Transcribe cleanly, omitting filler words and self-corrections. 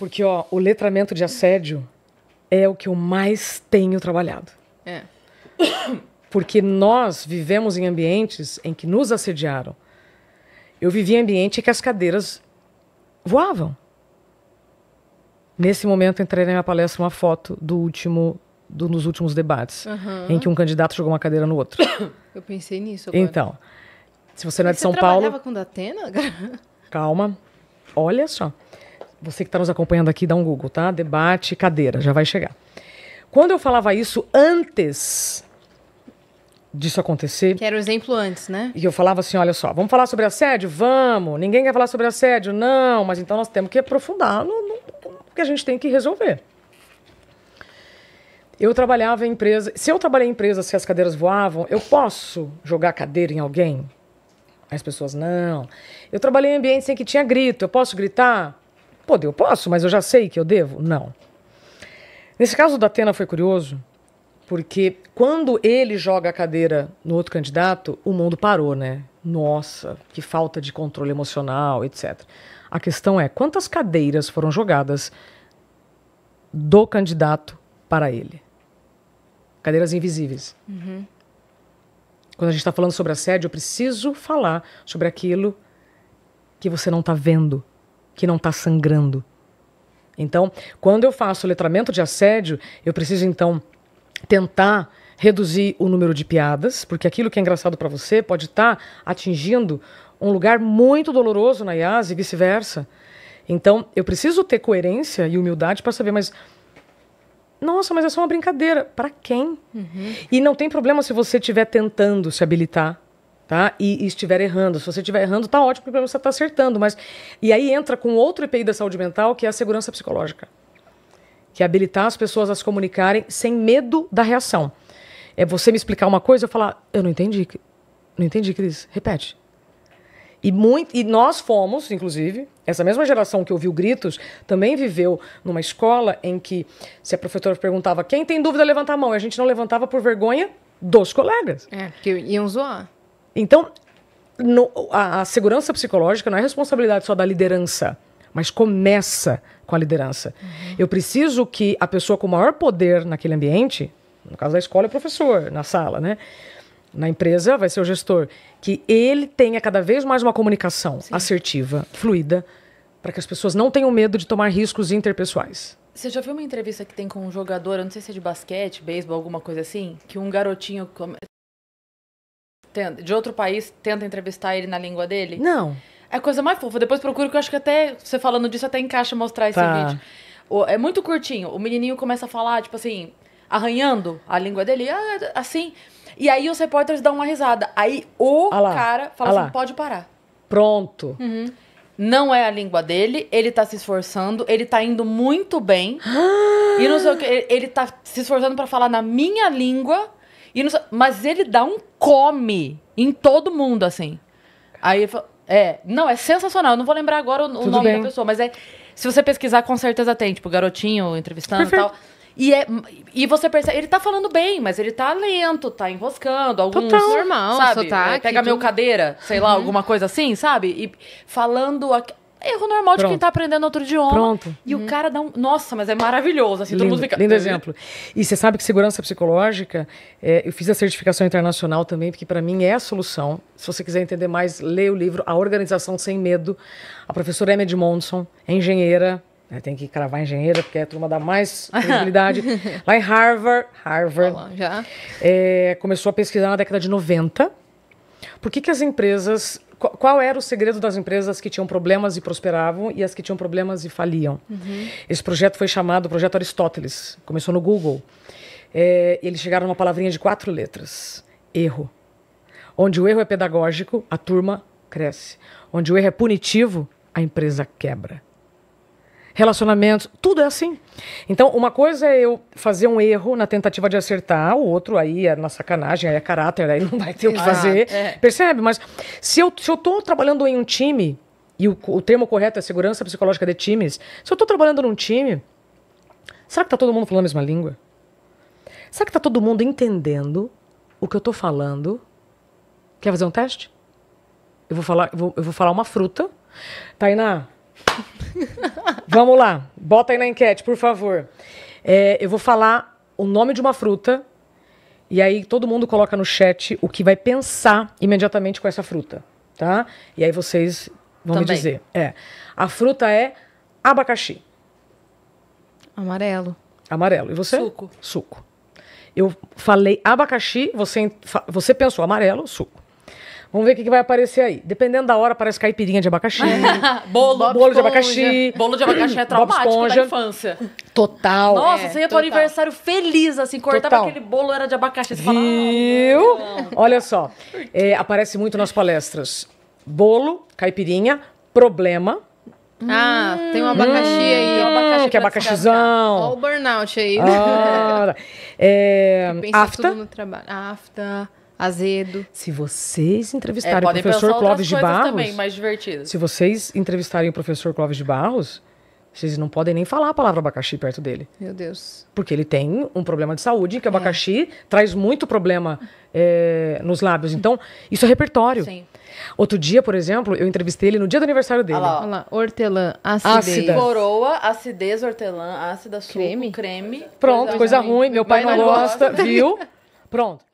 Porque, ó, o letramento de assédio é o que eu mais tenho trabalhado. É. Porque nós vivemos em ambientes em que nos assediaram. Eu vivi em ambiente em que as cadeiras voavam. Nesse momento, entrei na minha palestra uma foto nos últimos debates, em que um candidato jogou uma cadeira no outro. Eu pensei nisso agora. Então, se você não é de São Você Paulo... trabalhava com Datena? Calma. Olha só. Você que está nos acompanhando aqui, dá um Google, tá? Debate, cadeira, já vai chegar. Quando eu falava isso antes disso acontecer... Que era o exemplo antes, né? E eu falava assim, olha só, vamos falar sobre assédio? Vamos. Ninguém quer falar sobre assédio? Não. Mas então nós temos que aprofundar no que a gente tem que resolver. Eu trabalhava em empresa... Se eu trabalhei em empresa, se as cadeiras voavam, eu posso jogar cadeira em alguém? As pessoas, não. Eu trabalhei em ambientes em que tinha grito. Eu posso gritar? Pô, eu posso, mas eu já sei que eu devo? Não. Nesse caso do Datena foi curioso, porque quando ele joga a cadeira no outro candidato, o mundo parou, né? Nossa, que falta de controle emocional, etc. A questão é, quantas cadeiras foram jogadas do candidato para ele? Cadeiras invisíveis. Uhum. Quando a gente está falando sobre assédio, eu preciso falar sobre aquilo que você não está vendo, que não está sangrando. Então, quando eu faço o letramento de assédio, eu preciso, então, tentar reduzir o número de piadas, porque aquilo que é engraçado para você pode estar atingindo um lugar muito doloroso na IAS e vice-versa. Então, eu preciso ter coerência e humildade para saber, mas... Nossa, mas é só uma brincadeira. Para quem? Uhum. E não tem problema se você estiver tentando se habilitar, tá? E estiver errando. Se você estiver errando, tá ótimo, porque você está acertando. Mas... E aí entra com outro EPI da saúde mental, que é a segurança psicológica. Que é habilitar as pessoas a se comunicarem sem medo da reação. É você me explicar uma coisa e eu falar, eu não entendi. Não entendi, Cris. Repete. E nós fomos, inclusive, essa mesma geração que ouviu gritos, também viveu numa escola em que, se a professora perguntava quem tem dúvida, levanta a mão, e a gente não levantava por vergonha dos colegas. É, porque iam zoar. Então, a segurança psicológica não é responsabilidade só da liderança, mas começa com a liderança. Uhum. Eu preciso que a pessoa com maior poder naquele ambiente, no caso da escola é o professor, na sala, né? Na empresa vai ser o gestor, que ele tenha cada vez mais uma comunicação assertiva, fluida, para que as pessoas não tenham medo de tomar riscos interpessoais. Você já viu uma entrevista que tem com um jogador, eu não sei se é de basquete, beisebol, alguma coisa assim, que um garotinho de outro país tenta entrevistar ele na língua dele? Não. É a coisa mais fofa. Depois procuro, que eu acho que até, você falando disso, até encaixa mostrar esse vídeo. É muito curtinho. O menininho começa a falar, tipo assim, arranhando a língua dele, assim... E aí os repórteres dão uma risada. Aí o cara fala assim, pode parar. Pronto. Uhum. Não é a língua dele, ele tá se esforçando, ele tá indo muito bem. E não sei o que, ele tá se esforçando pra falar na minha língua, e não sei, mas ele dá um come em todo mundo, assim. Aí ele fala, não, é sensacional. Eu não vou lembrar agora o nome da pessoa, mas se você pesquisar, com certeza tem, tipo, garotinho entrevistando e tal. E você percebe, ele tá falando bem, mas ele tá lento, tá enroscando, alguns... Total. Normal, sabe? sotaque, Pega meu cadeira, sei lá, alguma coisa assim, sabe? E falando... Erro normal de quem tá aprendendo outro idioma. Pronto. E o cara dá um... Nossa, mas é maravilhoso, assim, todo mundo fica... Lindo exemplo. E você sabe que segurança psicológica, eu fiz a certificação internacional também, porque para mim é a solução. Se você quiser entender mais, leia o livro A Organização Sem Medo. A professora Emma Edmondson é engenheira, tem que cravar engenheira, porque é a turma dá mais credibilidade. Lá em Harvard, Olá, já. Começou a pesquisar na década de 90. Por que as empresas... Qual era o segredo das empresas que tinham problemas e prosperavam e as que tinham problemas e faliam? Uhum. Esse projeto foi chamado Projeto Aristóteles. Começou no Google. Eles chegaram numa palavrinha de 4 letras. Erro. Onde o erro é pedagógico, a turma cresce. Onde o erro é punitivo, a empresa quebra. Relacionamentos, tudo é assim. Então, uma coisa é eu fazer um erro na tentativa de acertar, o outro aí é na sacanagem, aí é caráter, aí não vai ter o que fazer. Percebe? Mas se eu tô trabalhando em um time, e o termo correto é segurança psicológica de times, se eu tô trabalhando num time, será que tá todo mundo falando a mesma língua? Será que tá todo mundo entendendo o que eu tô falando? Quer fazer um teste? Eu vou falar uma fruta. Tainá, Vamos lá. Bota aí na enquete, por favor. Eu vou falar o nome de uma fruta e aí todo mundo coloca no chat o que vai pensar imediatamente com essa fruta, tá? E aí vocês vão me dizer. A fruta é abacaxi. Amarelo. Amarelo. E você? Suco. Suco. Eu falei abacaxi, você pensou amarelo, suco. Vamos ver o que vai aparecer aí. Dependendo da hora, parece caipirinha de abacaxi. Bolo de abacaxi. Bolo de abacaxi é Bob traumático Esponja. da infância. Total. Nossa, você ia pro total. aniversário feliz, assim, cortava Total. aquele bolo, era de abacaxi. Você fala, Viu? Olha só. Aparece muito nas palestras. Bolo, caipirinha, problema. Ah, tem um abacaxi aí. abacaxi Que é pra abacaxizão. Olha o burnout aí. Ah, Pensa afta. tudo no trabalho. Afta, azedo. Se vocês entrevistarem o podem professor pensar Clóvis outras de coisas Barros, também, mais divertidas. se vocês entrevistarem o professor Clóvis de Barros, vocês não podem nem falar a palavra abacaxi perto dele. Meu Deus. Porque ele tem um problema de saúde, que o abacaxi traz muito problema nos lábios. Então, isso é repertório. Sim. Outro dia, por exemplo, eu entrevistei ele no dia do aniversário dele. Olha lá, ó. Olha lá, hortelã, acidez. Ácida. Coroa, acidez, hortelã, ácida, suco, creme. Pronto, coisa ruim. Meu pai Vai não não gosta, viu? Pronto.